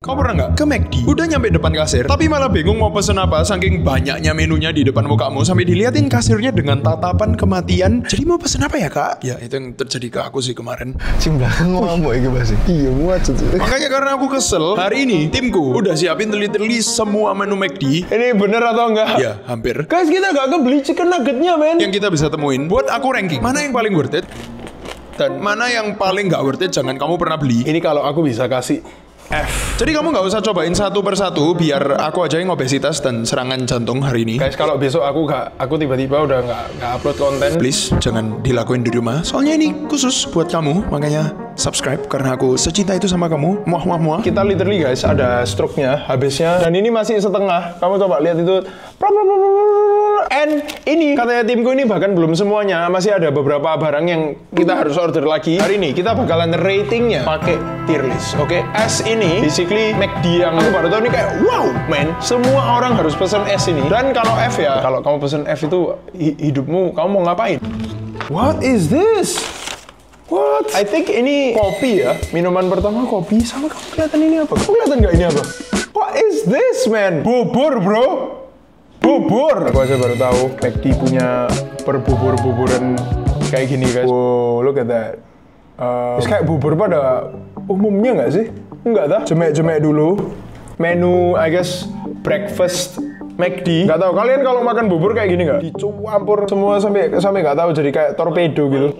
Kau pernah nggak ke McD? Udah nyampe depan kasir, tapi malah bingung mau pesen apa saking banyaknya menunya di depan mukamu sampai diliatin kasirnya dengan tatapan kematian. Jadi mau pesen apa ya kak? Ya itu yang terjadi ke aku sih kemarin. Sing belakang ngomong iki Mas. Iya muat. Makanya karena aku kesel, hari ini timku udah siapin teliti-teliti semua menu McD. Ini bener atau enggak? Ya hampir. Guys, kita gak kebeli chicken nuggetnya men. Yang kita bisa temuin buat aku ranking mana yang paling worth it dan mana yang paling gak worth it jangan kamu pernah beli. Ini kalau aku bisa kasih F. Jadi kamu nggak usah cobain satu persatu biar aku aja yang obesitas dan serangan jantung hari ini. Guys, kalau besok aku tiba-tiba udah nggak upload konten, Please jangan dilakuin di rumah. Soalnya ini khusus buat kamu, makanya subscribe karena aku secinta itu sama kamu. Muah muah muah. kita literally guys ada stroke-nya habisnya dan ini masih setengah. Kamu coba lihat itu. And ini katanya timku ini bahkan belum semuanya, masih ada beberapa barang yang kita harus order lagi. Hari ini kita bakalan ratingnya pakai tier list, oke? S ini basically McD yang aku baru tahu ini kayak wow man, semua orang harus pesen S ini. Dan kalau F ya, kalau kamu pesen F itu hidupmu kamu mau ngapain? What is this? What? I think ini kopi ya. Minuman pertama kopi. Sama kamu kelihatan ini apa? Kamu kelihatan nggak ini apa? What is this man? Bubur bro. Bubur. Aku aja baru tahu McD punya perbubur-buburan kayak gini guys. Wow, look at that. Kayak bubur pada umumnya nggak sih? Enggak dah. Jemek-jemek dulu. Menu, I guess breakfast McD. Nggak tahu kalian kalau makan bubur kayak gini nggak? Dicampur semua sampai nggak tahu jadi kayak torpedo gitu.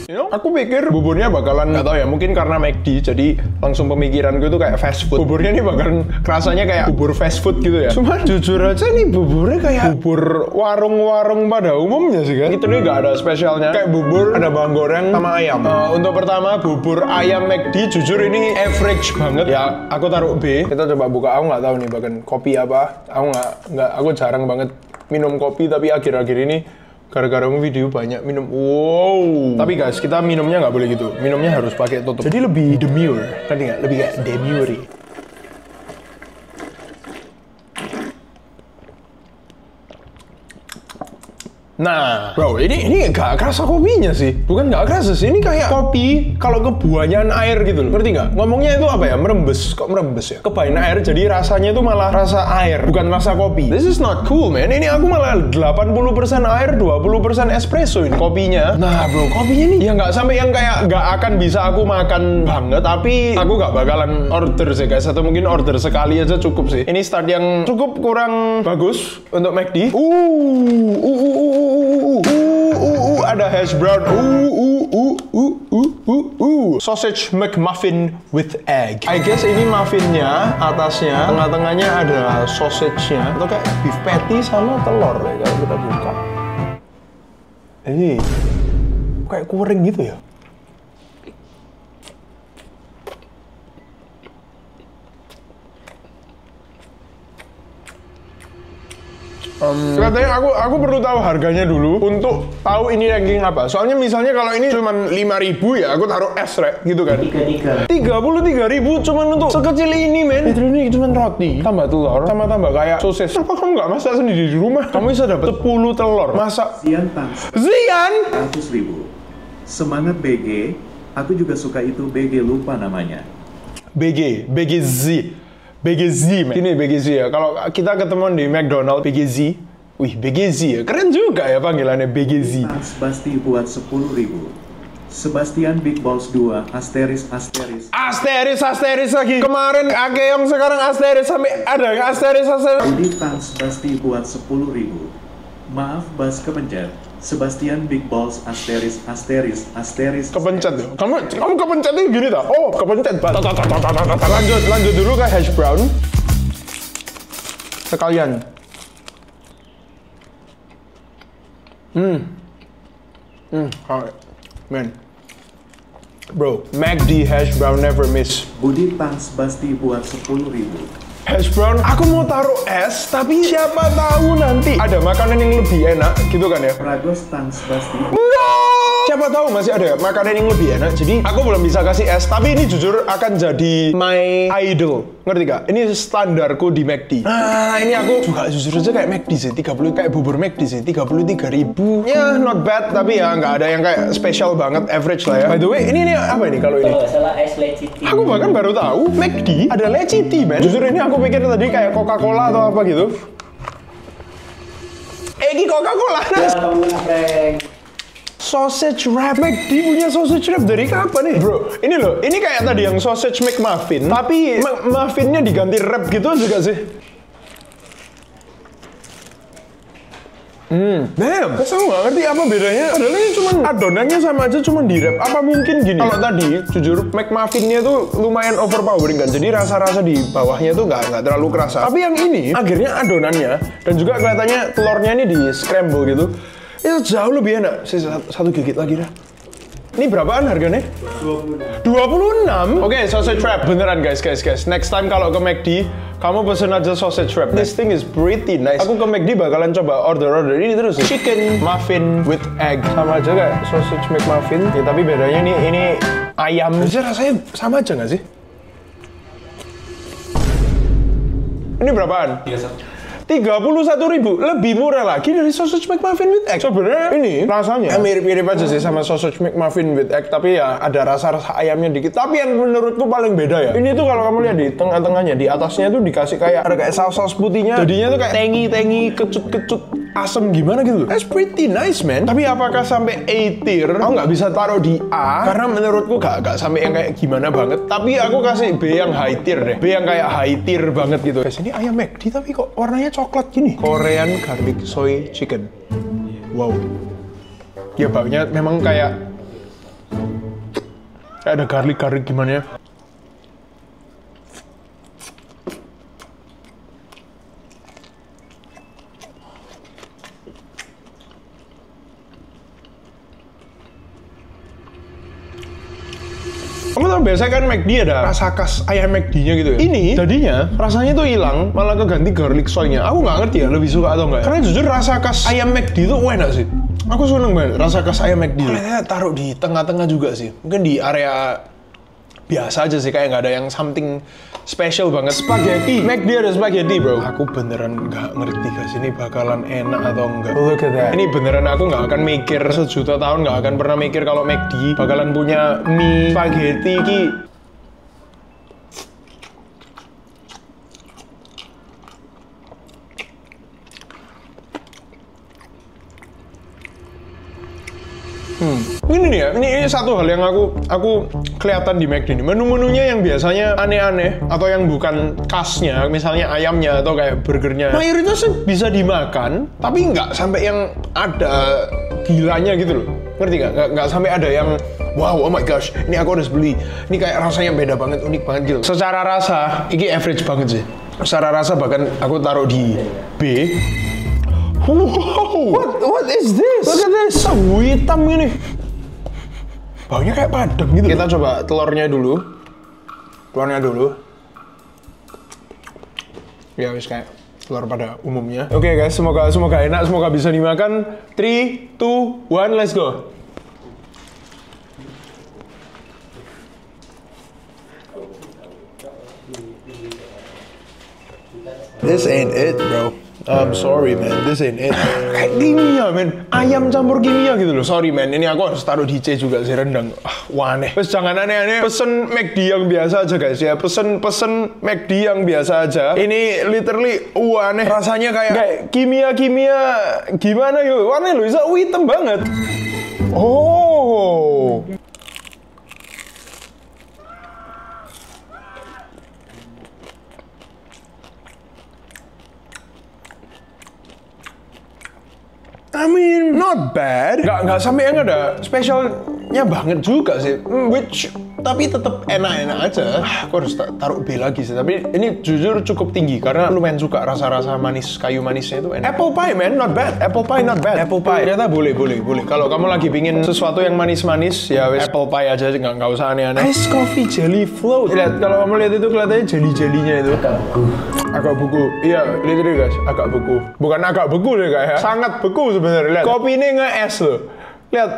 You know, aku pikir buburnya bakalan nggak tahu ya, mungkin karena McD jadi langsung pemikiran gue tuh kayak fast food. Buburnya nih bakalan rasanya kayak bubur fast food gitu ya. Cuman jujur aja nih buburnya kayak bubur warung-warung pada umumnya sih kan. Itu nih nggak ada spesialnya. Kayak bubur ada bawang goreng sama ayam. Untuk pertama bubur ayam McD jujur ini average banget ya. Aku taruh B. Kita coba buka. Aku nggak tahu nih bahkan kopi apa. Aku jarang banget minum kopi tapi akhir-akhir ini gara-gara video banyak minum. Wow. Tapi guys, kita minumnya nggak boleh gitu. Minumnya harus pakai tutup. Jadi lebih demure. Ngerti nggak? Lebih kayak demure. Nah, bro, ini nggak kerasa kopinya sih. Bukan nggak kerasa sih. Ini kayak kopi kalau kebanyakan air gitu loh. Ngerti nggak? Ngomongnya itu apa ya? Merembes. Kok merembes ya? Kebanyakan air, jadi rasanya itu malah rasa air, bukan rasa kopi. This is not cool, man. Ini aku malah 80% air, 20% espresso ini kopinya. Nah, bro, kopinya nih ya nggak sampai yang kayak nggak akan bisa aku makan banget. Tapi aku nggak bakalan order sih, guys. Atau mungkin order sekali aja cukup sih. Ini start yang cukup kurang bagus untuk McD. Ada hash brown. Sausage McMuffin with egg. I guess ini muffinnya, atasnya, tengah-tengahnya ada sausage-nya. Atau kayak beef patty sama telur ya kalau kita buka. Ini kayak kuring gitu ya. Katanya aku perlu tahu harganya dulu untuk tahu ini ranking apa. Soalnya misalnya kalau ini cuma 5.000 ya, aku taruh S gitu kan. 33.000 cuman untuk sekecil ini men. Itu ini cuma roti, tambah telur, sama tambah kayak sosis. Kenapa kamu nggak masak sendiri di rumah? Kamu bisa dapat 10 telur. Masak. Zian 100.000. Semangat BG. Aku juga suka itu BG, lupa namanya. BGZ, man. Ini BGZ ya. Kalau kita ketemuan di McDonald, BGZ. Wih, BGZ ya. Keren juga ya panggilannya BGZ. Basti buat 10.000. Sebastian Big Balls 2, asteris. Asteris lagi. Kemarin Akeong, sekarang asteris. Sampai ada asteris. Budi Tans Basti buat 10.000. Maaf, Bas kepencet. Sebastian Big Balls asteris. Kepencet ya? Kamu kepencetnya gini tak? Oh, kepencet. Lanjut dulu ke hash brown. Sekalian. Man. Bro, McD hash brown never miss. Budi Tans Basti buat 10.000. Hash brown, aku mau taruh es, tapi siapa tahu nanti ada makanan yang lebih enak, gitu kan ya? Pragos Tans Basti. No! siapa tahu masih ada makanan yang lebih enak. Jadi aku belum bisa kasih S, tapi ini jujur akan jadi my idol. Ngerti gak? Ini standarku di McD. Nah, ini aku juga jujur aja kayak McD sih, 30 kayak bubur McD sih, 33.000. Ya, not bad, tapi ya nggak ada yang kayak spesial banget, average lah ya. By the way, ini apa ini kalau ini? Kalau nggak salah es leci tea. Aku bahkan baru tahu McD ada leci tea, man. Jujur ini aku pikir tadi kayak Coca-Cola atau apa gitu. Ini Coca-Cola. Sausage wrap. McD punya sausage wrap dari kapan nih? Bro, ini loh. Ini kayak tadi yang sausage McMuffin. Tapi muffinnya diganti wrap gitu juga sih. Damn, aku nggak ngerti apa bedanya. Adalah ini cuman adonannya sama aja, cuman di wrap. Apa mungkin gini? Kalau tadi, jujur, McMuffinnya tuh lumayan overpowering kan. Jadi rasa-rasa di bawahnya tuh nggak terlalu kerasa. Tapi yang ini, akhirnya adonannya dan juga kelihatannya telurnya ini di scramble gitu. Itu jauh lebih enak. Satu gigit lagi dah. Ini berapaan harganya? 26. Oke, sausage wrap. Beneran guys. Next time kalau ke McD, kamu pesen aja sausage wrap. This thing is pretty nice. Aku ke McD bakalan coba order ini terus. Chicken muffin with egg. Sama aja kayak sausage McMuffin. Ya, tapi bedanya ini ayam. Jadi rasanya sama aja nggak sih? Ini berapaan? 31.000, lebih murah lagi dari sausage McMuffin with egg. Sebenarnya ini rasanya mirip-mirip aja sih sama sausage McMuffin with egg, tapi ya ada rasa-rasa ayamnya dikit. Tapi yang menurutku paling beda ya, ini tuh kalau kamu lihat di tengah-tengahnya, di atasnya tuh dikasih kayak ada kayak saus-saus putihnya. Jadinya tuh kayak tangy, kecut-kecut, asem gimana gitu. That's pretty nice, man. Tapi apakah sampai A tier? Aku nggak bisa taruh di A karena menurutku gak sampai yang kayak gimana banget. Tapi aku kasih B yang high tier deh. B yang kayak high tier banget gitu. Guys, ini ayam McD tapi kok warnanya coklat gini. Korean garlic soy chicken. Wow. Ya baunya memang kayak ada garlic gimana ya. Kamu tau biasanya kan McD ada rasa khas ayam McD-nya gitu ya. Ini jadinya rasanya tuh hilang, malah keganti garlic soy-nya. Aku nggak ngerti ya lebih suka atau enggak. Karena jujur rasa khas ayam McD itu enak sih. Aku seneng banget rasa khas ayam McD. Kayaknya taruh di tengah-tengah juga sih. Mungkin di area biasa aja sih, kayak nggak ada yang something special banget. Spaghetti, McD ada spaghetti bro. Aku beneran nggak ngerti guys, ini bakalan enak atau enggak. Look at that. Ini beneran aku nggak akan mikir sejuta tahun, nggak akan pernah mikir kalau McD bakalan punya mie spaghetti ki. Ini nih ya, ini satu hal yang aku kelihatan di McD ini. Menu-menunya yang biasanya aneh-aneh atau yang bukan khasnya, misalnya ayamnya atau kayak burgernya, mayoritasnya bisa dimakan, tapi nggak sampai yang ada gilanya gitu loh. Ngerti nggak? Nggak sampai ada yang wow, oh my gosh, ini aku harus beli. Ini kayak rasanya beda banget, unik banget gitu. Secara rasa, ini average banget sih. Secara rasa bahkan aku taruh di B. Wow, what is this? Look at this, sagu hitam ini. Baunya kayak padang gitu. Kita coba telurnya dulu. Ya wis kayak telur pada umumnya. Oke guys, semoga enak, semoga bisa dimakan. 3, 2, 1, let's go. This ain't it, bro. I'm sorry man, this ain't it. Kayak kimia man, ayam campur kimia gitu loh. Sorry man, ini aku harus taruh di C juga sih, rendang. Waneh. Terus jangan aneh-aneh, pesen McD yang biasa aja guys ya. Pesen McD yang biasa aja. Ini literally aneh. Rasanya kayak kimia gimana gitu. Warnanya loh, bisa hitam banget. Oh. I mean, not bad. Nggak sampai yang ada spesialnya banget juga sih. Tapi tetap enak-enak aja. Aku harus taruh B lagi sih. Tapi ini jujur cukup tinggi karena lumayan suka rasa-rasa manis, kayu manisnya itu enak. Apple pie man, not bad. Apple pie not bad. Apple pie ternyata boleh. Kalau kamu lagi pingin sesuatu yang manis-manis, ya wes apple pie aja, nggak usah aneh-aneh. Ice coffee jelly float. Lihat, kalau kamu lihat itu kelihatannya jelly-jellynya itu. Agak beku. Iya, literally guys, agak beku. Bukan agak beku deh kayak, sangat beku sebenarnya. Lihat, kopi ini nge-es loh. Lihat.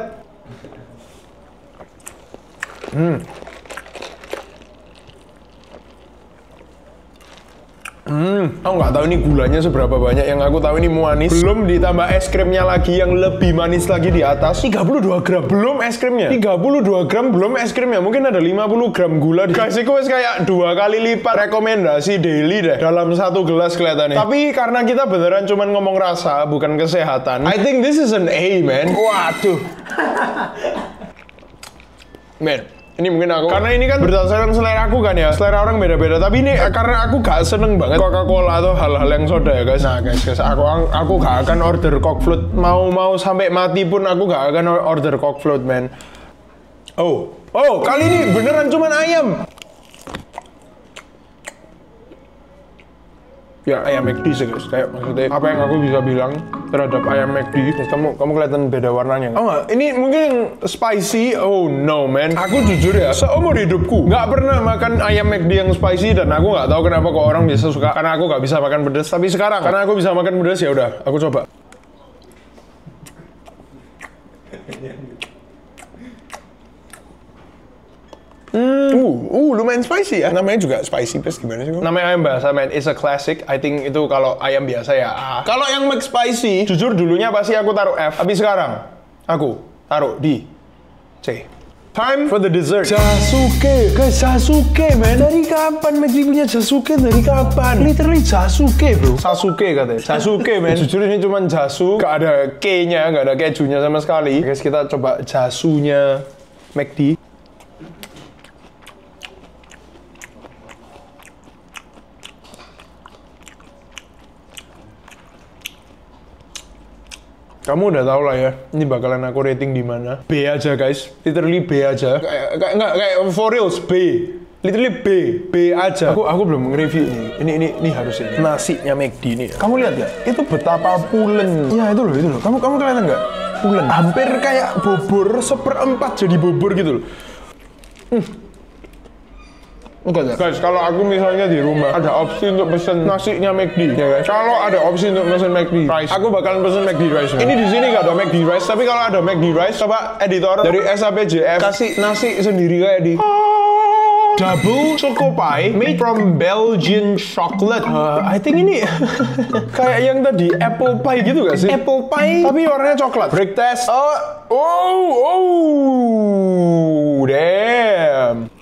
Aku nggak tahu ini gulanya seberapa banyak, yang aku tahu ini manis. Belum ditambah es krimnya lagi yang lebih manis lagi di atas. 32 gram belum es krimnya. 32 gram belum es krimnya. Mungkin ada 50 gram gula. Guys, itu kayak 2 kali lipat rekomendasi daily deh dalam 1 gelas kelihatannya. Tapi karena kita beneran cuman ngomong rasa, bukan kesehatan, I think this is an A, man. Waduh. Man, ini mungkin aku, karena ini kan berdasarkan selera aku kan ya, selera orang beda-beda. Tapi ini karena aku gak seneng banget Coca-Cola atau hal-hal yang soda ya guys. Nah guys, aku gak akan order Coke Float. Mau sampai mati pun aku gak akan order Coke Float, man. Oh, kali ini beneran cuman ayam. Ya ayam McD sih guys, kayak maksudnya apa yang aku bisa bilang terhadap ayam McD. Kamu kelihatan beda warnanya. Oh nggak, ini mungkin yang spicy. Oh no man, aku jujur ya, seumur hidupku nggak pernah makan ayam McD yang spicy, dan aku nggak tahu kenapa kok orang bisa suka, karena aku nggak bisa makan pedas. Tapi sekarang karena aku bisa makan pedas, ya udah aku coba. Lumayan spicy ya. Namanya juga spicy paste, gimana sih? Namanya ayam bahasa, man. It's a classic. I think itu kalau ayam biasa ya A. Kalau yang McSpicy, jujur dulunya pasti aku taruh F. Tapi sekarang aku taruh di C. Time for the dessert. Sasuke, guys, Sasuke, man. Dari kapan McD punya Sasuke? Dari kapan? Literally Sasuke, bro. Sasuke katanya. Sasuke, man. Jujur ini cuma Jasu, gak ada K-nya, gak ada kejunya sama sekali. Guys, kita coba Jasunya McD. Kamu udah tau lah ya, ini bakalan aku rating di mana. B aja guys, literally B aja. Kayak for reals B, literally B aja. Aku belum nge-review ini. Ini harus ini. Nasinya McD ini. Kamu lihat ya, itu betapa pulen. Ya itu loh. Kamu kelihatan nggak? Pulen. Hampir kayak bobor 1/4 jadi bobor gitu loh. Enggak, guys, kalau aku misalnya di rumah ada opsi untuk pesen nasinya McD, ya guys. Kalau ada opsi untuk pesen McD rice, aku bakalan pesen McD rice. Ini di sini nggak ada McD rice, tapi kalau ada McD rice, coba editor dari SAPJF kasih nasi sendiri kayak di double choco pie made from Belgian chocolate. I think ini kayak yang tadi apple pie gitu gak sih? Apple pie tapi warnanya coklat. Break test. Damn.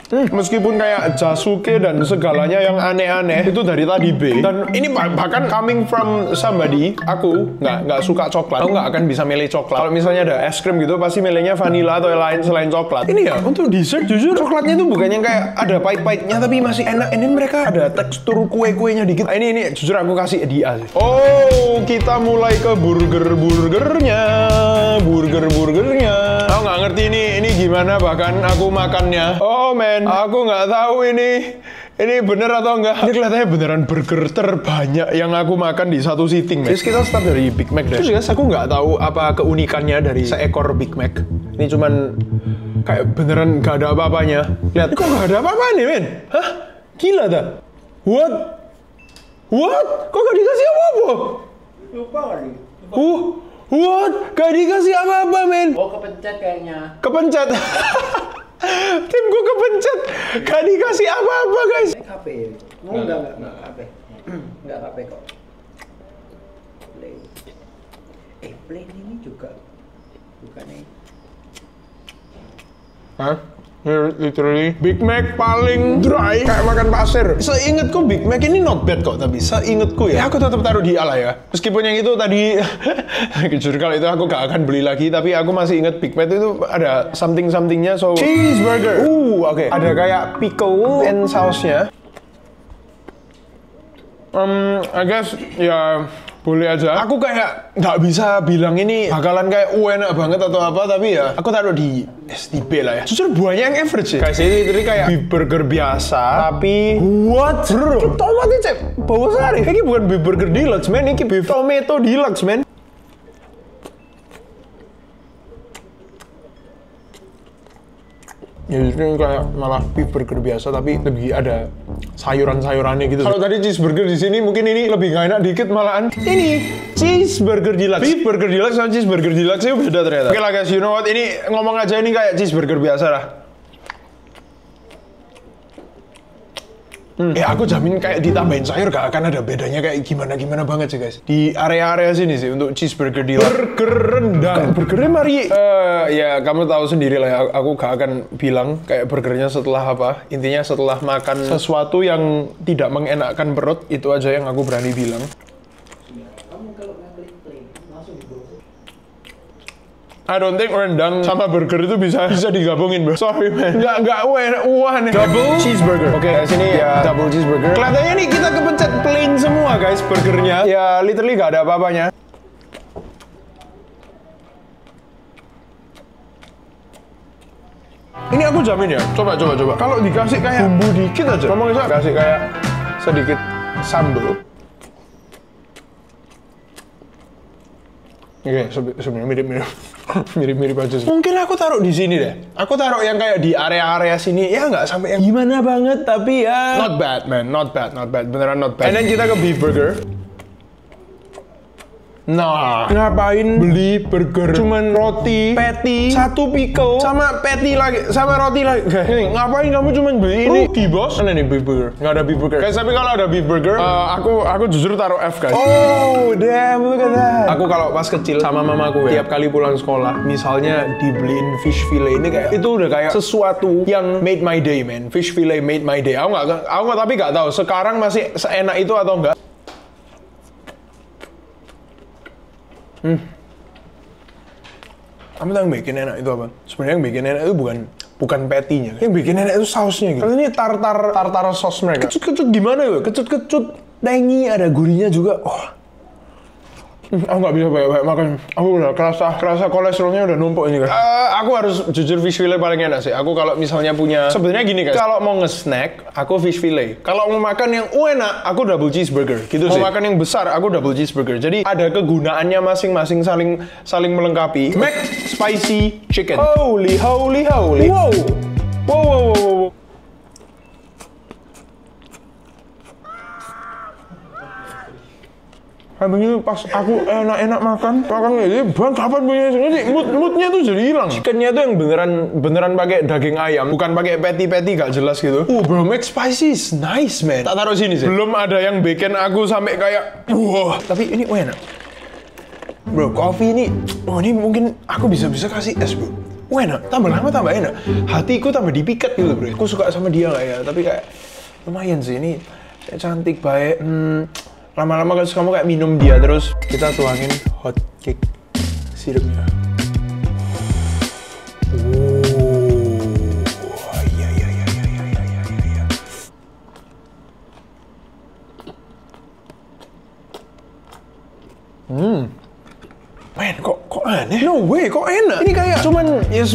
Meskipun kayak Jasuke dan segalanya yang aneh-aneh itu dari tadi B, dan ini bahkan coming from somebody, aku nggak suka coklat, aku nggak akan bisa milih coklat. Kalau misalnya ada es krim gitu pasti milihnya vanilla atau yang lain selain coklat. Ini ya untuk dessert jujur coklatnya itu bukan yang kayak ada pahit-pahitnya tapi masih enak. Ini mereka ada tekstur kue-kuenya dikit. Ini jujur aku kasih di A sih. Oh, kita mulai ke burgernya. Aku nggak ngerti ini gimana, bahkan aku makannya. Oh man, aku nggak tahu ini bener atau enggak. Ini kelihatannya beneran burger terbanyak yang aku makan di satu sitting, man. Terus kita start dari Big Mac deh. Terus guys, aku nggak tahu apa keunikannya dari seekor Big Mac. Ini cuman kayak beneran nggak ada apa-apanya. Lihat, kok nggak ada apa-apa nih, men? Hah? Gila dah. What? Kok nggak dikasih apa-apa? Lupa kali. What? Gak dikasih apa-apa, men. Oh, kepencet kayaknya. Kepencet. Timku kepencet. Gak dikasih apa-apa, guys. Ini KP ya? Enggak KP. Enggak KP kok. Plain ini juga bukannya. Hah? Literally Big Mac paling dry, kayak makan pasir. Seingetku Big Mac ini not bad kok, tapi seingetku ya aku tetap taruh di A lah ya. Meskipun yang itu tadi jujur kalau itu aku gak akan beli lagi, tapi aku masih inget Big Mac itu ada somethingnya. So cheeseburger. Oke. Ada kayak pickle and sausnya. I guess ya boleh aja. Aku kayak nggak bisa bilang ini bakalan kayak enak banget atau apa, tapi ya aku taruh di STB lah ya. Jujur buahnya yang average ya. Guys, ini kayak beef burger biasa, tapi what? Bro, tomatnya cek bau sari. Ini bukan beef burger deluxe, man. Ini beef tomato deluxe, man. Ya ini kayak malah beef burger biasa, tapi lebih ada sayuran-sayurannya gitu. Kalau tadi cheeseburger di sini mungkin ini lebih nggak enak dikit malahan. Ini cheeseburger deluxe. Beef burger deluxe sama cheeseburger deluxe itu beda ternyata. Oke lah guys, you know what? Ini ngomong aja ini kayak cheeseburger biasa lah. Ya aku jamin kayak ditambahin sayur gak akan ada bedanya kayak gimana banget sih guys. Di area-area sini sih untuk cheeseburger deluxe. Burger rendang. Burgernya mari. Ya kamu tahu sendiri lah ya. Aku gak akan bilang kayak burgernya setelah apa. Intinya setelah makan sesuatu yang tidak mengenakkan perut, itu aja yang aku berani bilang. I don't think rendang sama burger itu bisa digabungin bro. Sorry man. Nggak wah nih. Double cheeseburger. Oke, sini ya double cheeseburger. Kelihatannya nih kita kepencet plain semua guys burgernya. Ya literally nggak ada apa-apanya. Ini aku jamin ya. Coba. Kalau dikasih kayak bumbu dikit aja. Ngomong aja kasih kayak sedikit sambal. Oke, sebenarnya mirip aja sih. Mungkin aku taruh di sini deh. Aku taruh yang kayak di area-area sini. Ya nggak sampai yang gimana banget, tapi ya not bad man, not bad. Beneran not bad. And then kita ke beef burger. Nah, ngapain beli burger cuman roti, patty, satu pickle, sama patty lagi, sama roti lagi. Ngapain kamu cuman beli ini? Bos? Mana nih beef burger? Nggak ada beef burger. Guys, tapi kalau ada beef burger, aku justru taruh F guys. Oh, damn, look at that. Aku kalau pas kecil sama mamaku ya, tiap kali pulang sekolah, misalnya dibeliin fish fillet ini kayak itu udah kayak sesuatu yang made my day, man. Fish fillet made my day. Aku tapi nggak tahu sekarang masih seenak itu atau enggak. Kamu tahu yang bikin enak itu apa? Sebenarnya yang bikin enak itu bukan patty-nya. Yang bikin enak itu sausnya gitu. Karena ini tartar sauce mereka. Kecut-kecut gimana ya? Kecut-kecut tangy, ada gurihnya juga. Oh. Aku nggak bisa banyak makan. Aku udah kerasa kolesterolnya udah numpuk ini guys. Aku harus jujur fish fillet paling enak sih. Aku kalau misalnya punya, sebenarnya gini guys. Kalau mau nge-snack, aku fish fillet. Kalau mau makan yang enak, aku double cheeseburger. Gitu sih. Mau makan yang besar, aku double cheeseburger. Jadi ada kegunaannya masing-masing saling melengkapi. Mac spicy chicken. Holy. Wow. Habis itu pas aku enak-enak makan ini bang kapan punya ini moodnya tuh jadi hilang. Chickennya tuh yang beneran pakai daging ayam, bukan pakai patty gak jelas gitu. Bro, Mac spicy is nice man. Tak taruh sini sih. Belum ada yang bikin aku sampai kayak wah. Tapi ini enak. Bro, kopi ini, ini mungkin aku bisa kasih es bro. Enak, tambah lama tambah enak. Hatiku tambah dipikat gitu bro. Aku suka sama dia lah ya, tapi kayak lumayan sih ini cantik baik. Lama-lama kamu kayak minum dia terus kita tuangin hot cake sirupnya. Man, kok aneh? No way, kok enak? Ini kayak cuman ya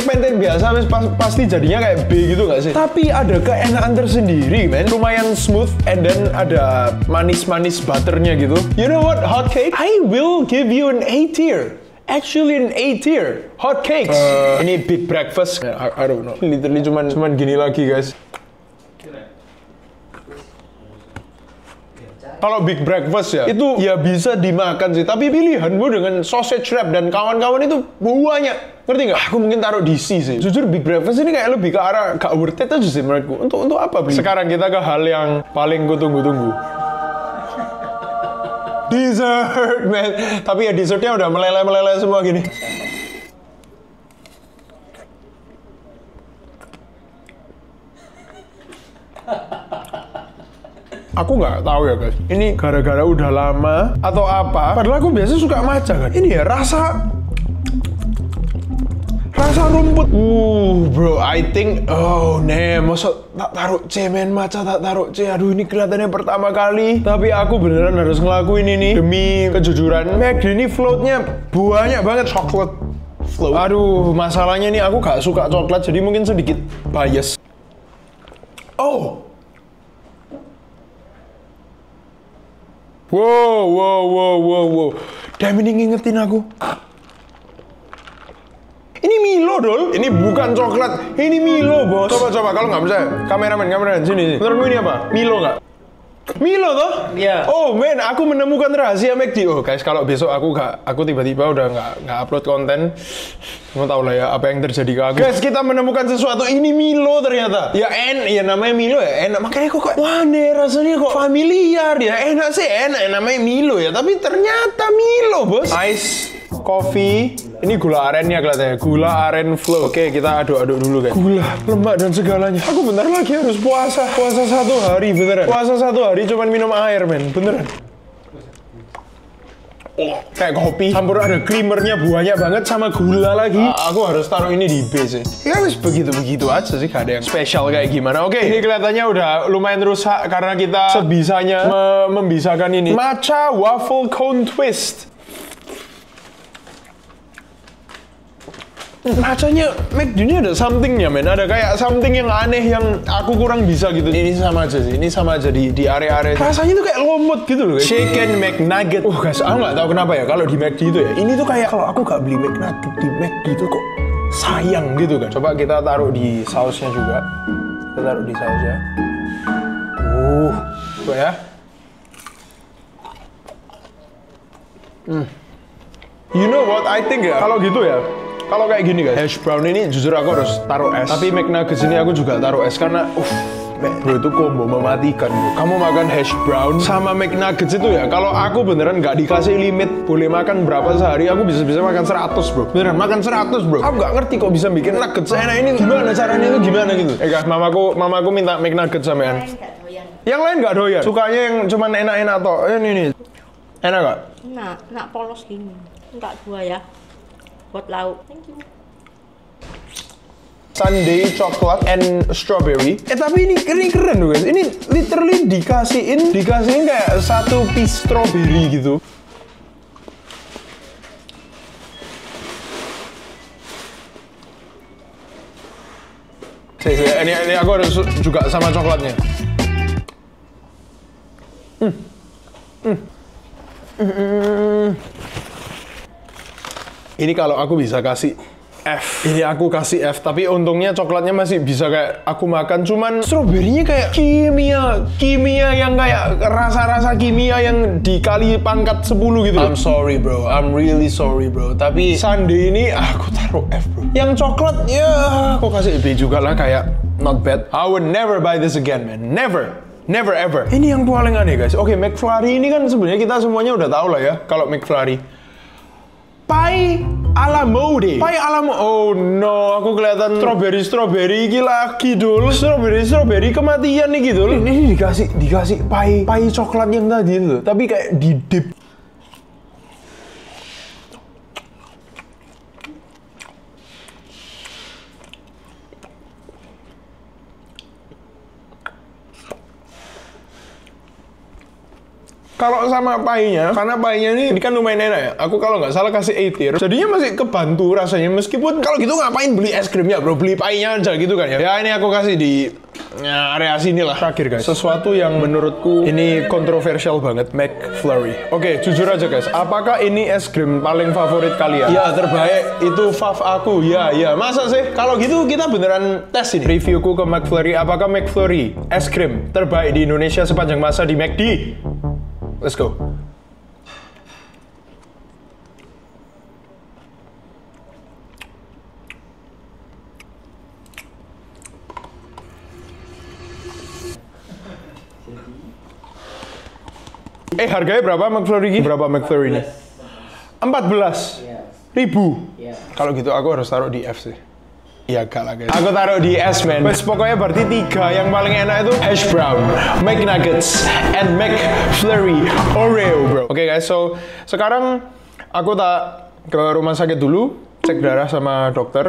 pancake biasa, pasti jadinya kayak B gitu gak sih? Tapi ada keenakan tersendiri, man. Lumayan smooth, and then ada manis-manis butternya gitu. You know what, hot cake? I will give you an A tier. Actually an A tier. Hot cakes. Ini big breakfast. I don't know. Literally cuman gini lagi, guys. Kalau big breakfast ya, itu ya bisa dimakan sih. Tapi pilihanmu dengan sausage wrap dan kawan-kawan itu banyak. Ngerti nggak? Aku mungkin taruh di C sih. Jujur big breakfast ini kayak lebih ke arah gak worth it aja sih menurutku. Untuk apa beli? Sekarang kita ke hal yang paling kutunggu-tunggu. Dessert, man. Tapi ya dessertnya udah meleleh-meleleh semua gini. Aku nggak tahu ya guys, ini gara-gara udah lama atau apa. Padahal aku biasa suka matcha kan. Ini ya rasa rumput. Bro, I think, masa tak taruh C men, matcha tak taruh C. Aduh, ini kelihatannya pertama kali. Tapi aku beneran harus ngelakuin ini demi kejujuran. McD ini floatnya banyak banget, chocolate float. Aduh, masalahnya nih aku gak suka coklat, jadi mungkin sedikit bias. Wow. Damn, ini ngingetin aku. Ini Milo, Dol. Ini bukan coklat. Ini Milo, bos. Coba. Kalau nggak percaya, kameramen, sini. Menurutmu ini apa? Milo nggak? Milo toh? Iya. Oh men, aku menemukan rahasia McD. Oh guys, kalau besok aku tiba-tiba udah nggak upload konten, kamu tahu lah ya apa yang terjadi ke aku. Guys, kita menemukan sesuatu. Ini Milo ternyata. Ya namanya Milo ya enak. Makanya kok aneh rasanya kok familiar ya. Enak sih enak namanya Milo ya. Tapi ternyata Milo bos. Ice coffee. Ini gula arennya kelihatannya. Gula aren flow. Oke, kita aduk-aduk dulu guys. Gula, lemak dan segalanya. Aku bentar lagi harus puasa. Puasa 1 hari beneran. Puasa 1 hari cuman minum air men. Beneran. Oh, kayak kopi. Campur ada creamernya banyak banget sama gula lagi. Aku harus taruh ini di B sih. Ya wis begitu-begitu aja sih. Gak ada yang spesial kayak gimana. Oke, ini kelihatannya udah lumayan rusak karena kita sebisanya membisakan ini. Matcha waffle cone twist. Matchanya McD ini ada somethingnya men, ada kayak something yang aneh yang aku kurang bisa gitu. Ini sama aja sih, ini sama aja di area-area. Rasanya tuh kayak lomot gitu loh guys. Chicken McNugget. Guys, aku nggak tahu kenapa ya kalau di McD itu ya. Ini tuh kayak kalau aku nggak beli McNugget di McD itu kok sayang gitu kan. Coba kita taruh di sausnya juga. Kita taruh di sausnya. Coba ya. You know what I think ya, kalau gitu ya. Kalau kayak gini guys, hash brown ini jujur aku harus taruh es. Tapi McNuggets ini aku juga taruh es karena bro itu combo mematikan bro. Kamu makan hash brown sama McNuggets itu ya, kalau aku beneran nggak dikasih limit boleh makan berapa sehari, aku bisa makan 100 bro. Beneran makan 100 bro. Aku nggak ngerti kok bisa bikin nuggets enak ini gimana caranya itu gimana gitu. Guys, mamaku minta McNuggets sampean. Yang lain nggak doyan. Sukanya yang cuman enak-enak toh. Ini. Enak gak? Enak polos gini. Enggak 2 ya. Buat lauk. Thank you. Sundae coklat and strawberry. Tapi ini keren loh guys. Ini literally dikasihin kayak 1 piece strawberry gitu. Ini aku harus juga sama coklatnya. Ini kalau aku bisa kasih F. Ini aku kasih F, tapi untungnya coklatnya masih bisa kayak aku makan. Cuman stroberinya kayak kimia yang kayak rasa-rasa kimia yang dikali pangkat 10 gitu. I'm sorry bro, I'm really sorry bro. Tapi sundae ini aku taruh F bro. Yang coklat ya aku kasih B juga lah, kayak not bad. I would never buy this again man, never ever. Ini yang paling aneh guys. Oke, McFlurry ini kan sebenarnya kita semuanya udah tahu lah ya kalau McFlurry. Pie ala mode. Oh no, aku kelihatan strawberry gila kidul. Strawberry kematian nih gitu. Ini dikasih pie coklat yang tadi itu, tapi kayak di dip. Kalau sama pie-nya, karena pie-nya ini kan lumayan enak ya. Aku kalau nggak salah kasih A tier. Jadinya masih kebantu rasanya. Meskipun kalau gitu ngapain beli es krimnya bro, beli pie-nya aja gitu kan ya. Ya ini aku kasih di area sini lah. Terakhir guys, sesuatu yang menurutku ini kontroversial banget, McFlurry. Oke, jujur aja guys, apakah ini es krim paling favorit kalian? Ya terbaik, itu fav aku. Ya, masa sih? Kalau gitu kita beneran tes ini. Reviewku ke McFlurry, apakah McFlurry es krim terbaik di Indonesia sepanjang masa di McD? Let's go. Harganya berapa McFlurry ini? Berapa McFlurry ini? 14.000. Kalau gitu aku harus taruh di F sih. Iya gak lah guys. Aku taruh di S man. Wes pokoknya berarti 3 yang paling enak itu hash brown, McNuggets, and McFlurry Oreo bro. Oke guys, so sekarang aku tak ke rumah sakit dulu, cek darah sama dokter.